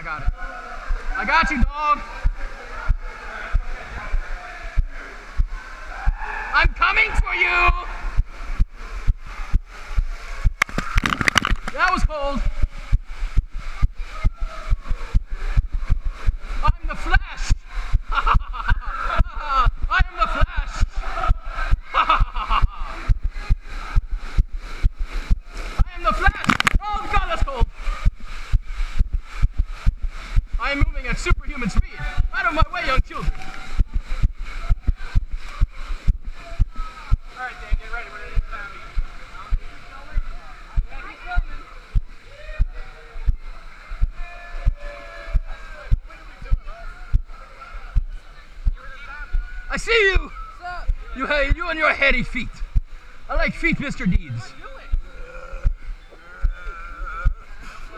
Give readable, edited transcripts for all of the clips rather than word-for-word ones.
got it. I got you, dog. I'm coming for you. That was cold. I'm the Flash. I am the Flash. I am the Flash. Oh God, that's cold. I am moving at superhuman speed. Out of my way, young children. All right, Dan, get ready. We're ready to zombie. Yeah, he's filming. I see you. What's up? You and your heady feet. I like feet, Mr. Deeds.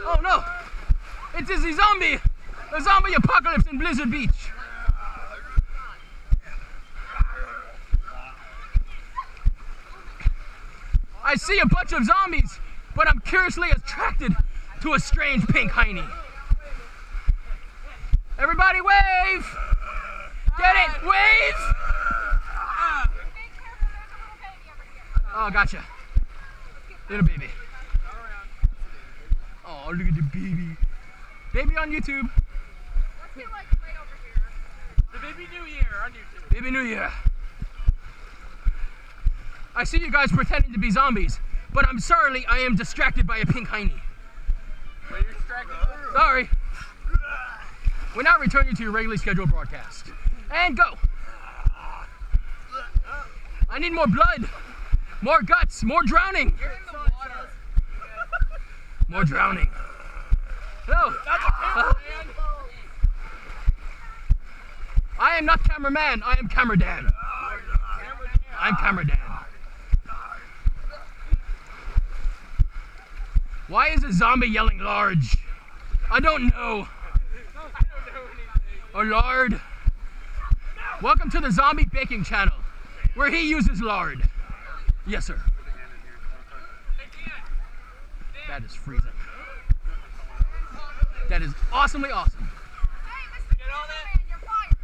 Oh no! It is the zombie apocalypse in Blizzard Beach. I see a bunch of zombies, but I'm curiously attracted to a strange pink hiney. Everybody wave! Get it? Wave! Oh, gotcha. Little baby. Oh, look at the baby. Baby on YouTube. Let's get like right over here. The Baby New Year on YouTube. Baby New Year. I see you guys pretending to be zombies, but I'm sorry I am distracted by a pink hiney. Wait, you're distracted? Sorry. We're now returning to your regularly scheduled broadcast. And go. I need more blood. More guts. More drowning. You're in the water. More drowning. No. That's a camera, man. I am not cameraman. I am camera Dan. I'm camera Dan. Why is a zombie yelling large? I don't know. Or lard. Welcome to the Zombie Baking Channel, where he uses lard. Yes, sir. That is freezing. That is awesomely awesome. Hey, Mr. Man, you're fired.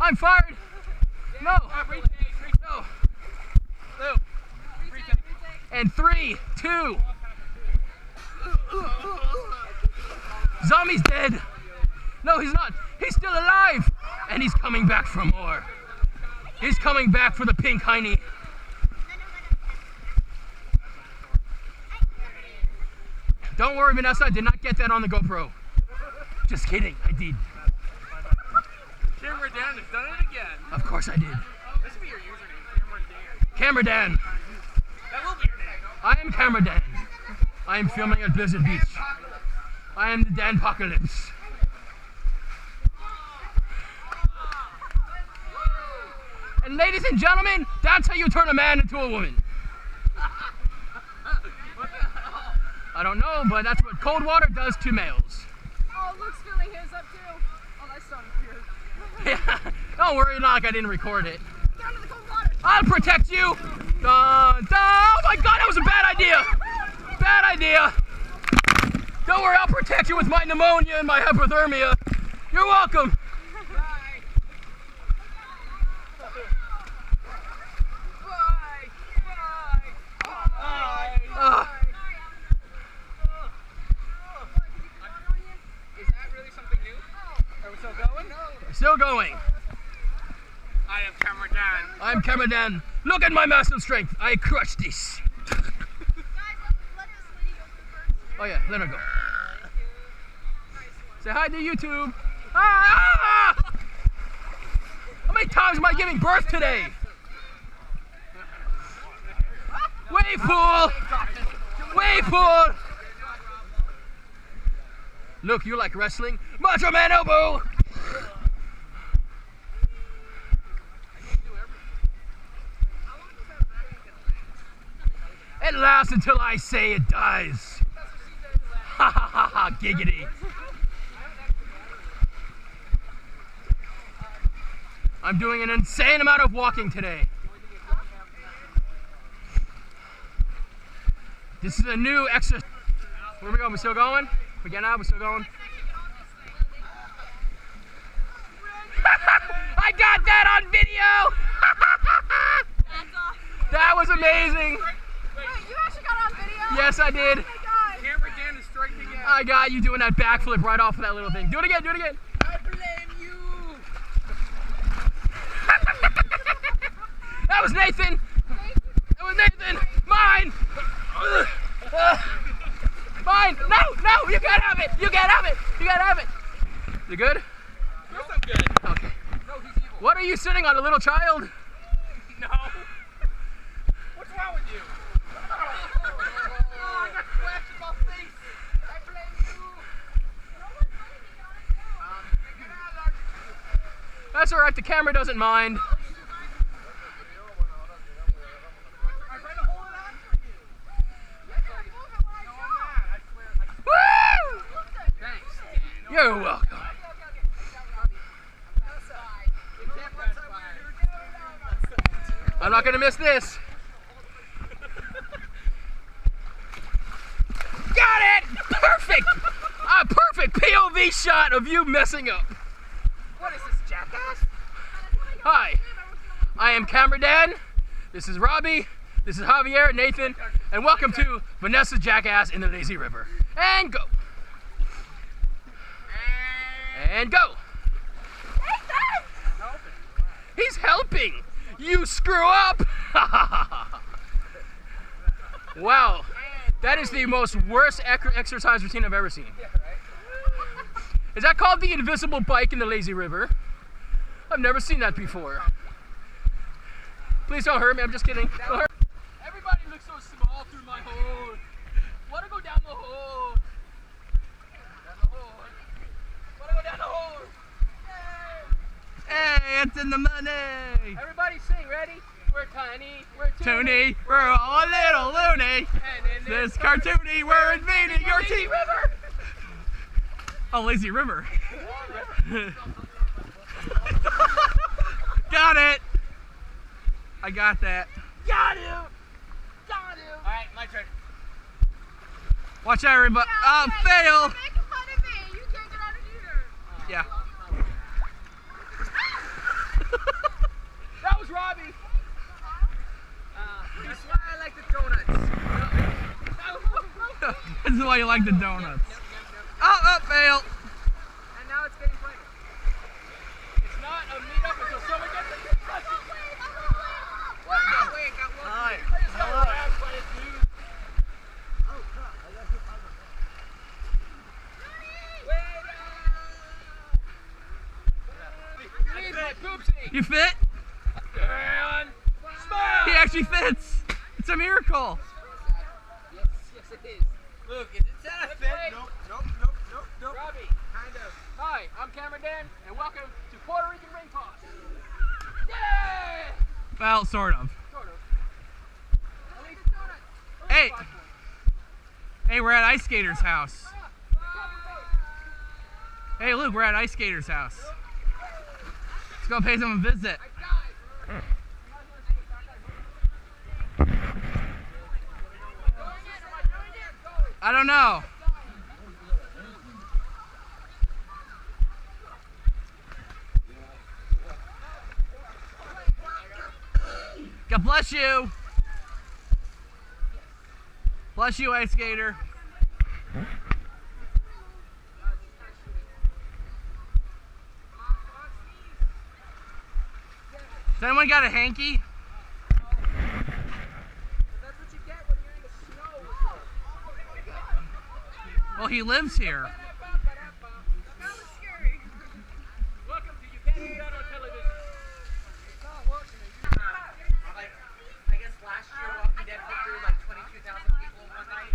I'm fired. No. No. No. And 3, 2. Zombie's dead. No, he's not. He's still alive. And he's coming back for more. He's coming back for the pink hiney. Don't worry, Vanessa. I did not get that on the GoPro. Just kidding. I did. Camera Dan has done it again. Of course I did. This will be your username, Camera Dan. Camera Dan. That will be your name. I am Camera Dan. I am filming at Blizzard Beach. I am the Dan Apocalypse. And ladies and gentlemen, that's how you turn a man into a woman. I don't know, but that's what cold water does to males. Oh, Luke's filling his up too. Oh, that sounded weird. Yeah, don't worry, like I didn't record it. Down to the cold water. I'll protect you. Dun, dun. Oh my God, that was a bad idea. Bad idea. Don't worry, I'll protect you with my pneumonia and my hypothermia. You're welcome. Is that really something new? Are we still going? Still going. I am Camera Dan. I'm Camera Dan. Look at my massive strength. I crushed this. Guys, let this lady go through first. Oh yeah, let her go. Say hi to YouTube. Ah! How many times am I giving birth today? Wave pool! Wave pool! Look, you like wrestling? Macho Man elbow! It lasts until I say it dies. Ha ha ha ha, giggity. I'm doing an insane amount of walking today. This is a new exercise. Where are we going? We still going? We getting out? We still going? I got that on video! That's awesome. That was amazing! Wait, you actually got it on video? Yes, I did. Oh my god. Camera Dan is striking again. I got you doing that backflip right off of that little thing. Do it again, do it again. I blame you. That was Nathan. That was Nathan. Mine. Mine. No, no, you gotta have it. You gotta have it. You gotta have it. You good? Yes, I'm good. Okay. No, he's evil. What are you sitting on, a little child? No. What's wrong with you? Oh, I got scratched in my face. I blame you. That's all right. The camera doesn't mind. I'm trying to hold it on for you. No, I'm not. I swear. Woo! Thanks. You're welcome. I'm not gonna miss this. Got it! Perfect! A perfect POV shot of you messing up. What is this, jackass? Hi, I am Camera Dan. This is Robbie. This is Javier, Nathan, and welcome to Vanessa's Jackass in the Lazy River. And go. And go. He's helping. You screw up. Wow, that is the most worst exercise routine I've ever seen. Is that called the invisible bike in the Lazy River? I've never seen that before. Please don't hurt me, I'm just kidding. Don't hurt. Everybody looks so small through my hole. Wanna go down the hole? Down the hole. Wanna go down the hole? Hey, it's in the money! Everybody sing, ready? We're tiny, we're Toony, we're all a little loony. And in This cartoony, we're invading your Lazy team. River. Oh, Lazy River. Got it. I got that. Got him! Got him! Alright, my turn. Watch out, everybody. Yeah, okay, Fail. You're making fun of me. You can't get on it either. Yeah. That was Robbie. That's why I like the donuts. This is why you like the donuts. Oh, fail. And now it's getting funny. It's not a meetup until someone gets a concussion. What? No, wait, got one. Hi. I just got grabbed by a dude. Need my poopsie. You fit? And smile. He actually fits. It's a miracle. Yes, yes it is. Look, is it set a fit? Nope, nope, nope, nope, nope. Robbie. Kind of. Hi, I'm Camera Dan, and welcome to Puerto Rican Ring Toss. Yay! Well, sort of. Sort of. Hey. Hey, we're at Ice Skater's house. Hey, look, we're at Ice Skater's house. Let's go pay them a visit. I don't know. God bless you. Bless you, Ice Skater. Has anyone got a hanky? That's what you get when you're in the snow. Well, he lives here. That was scary. Welcome to You Can't Do That on Television. It's not working. I guess last year Walking Dead put through like 22,000 people one night.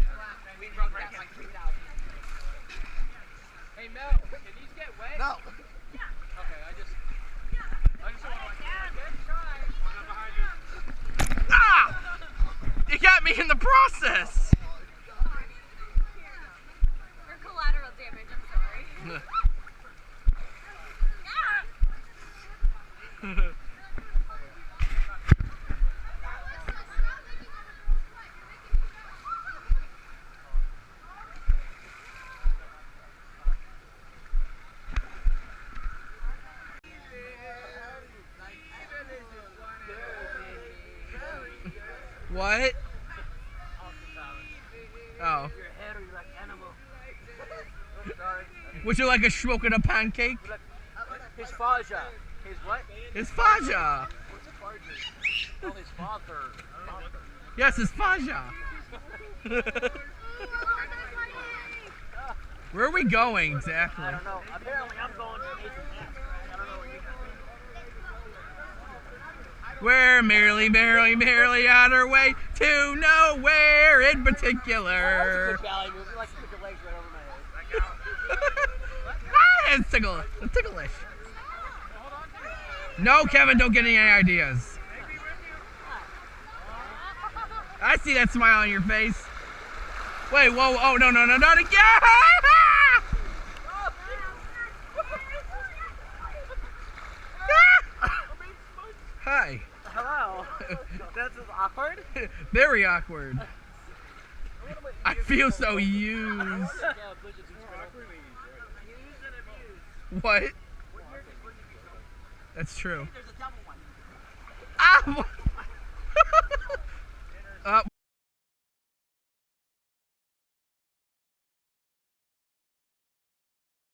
We broke that like 3,000. Hey Mel, can these get wet? No. Okay, I just don't want to Ah! You got me in the process. Your collateral damage, I'm sorry. What? Oh. Your head or you like animal? Oh, sorry. Would you like a smoking a pancake? His faja. His what? His faja. What's a faja? Oh, his father. Yes, his faja. Where are we going exactly? I don't know. Apparently I'm going to Nathan's house. I don't know where you guys are. We're merrily on our way to nowhere in particular. Good ballet move. You like to put your legs right over my head. It's ticklish. No, Kevin, don't get any ideas. I see that smile on your face. Wait, whoa, oh, no, not again! Hi. Hello. That's awkward. Very awkward. I feel so used. What? That's true. There's a double one. Ah!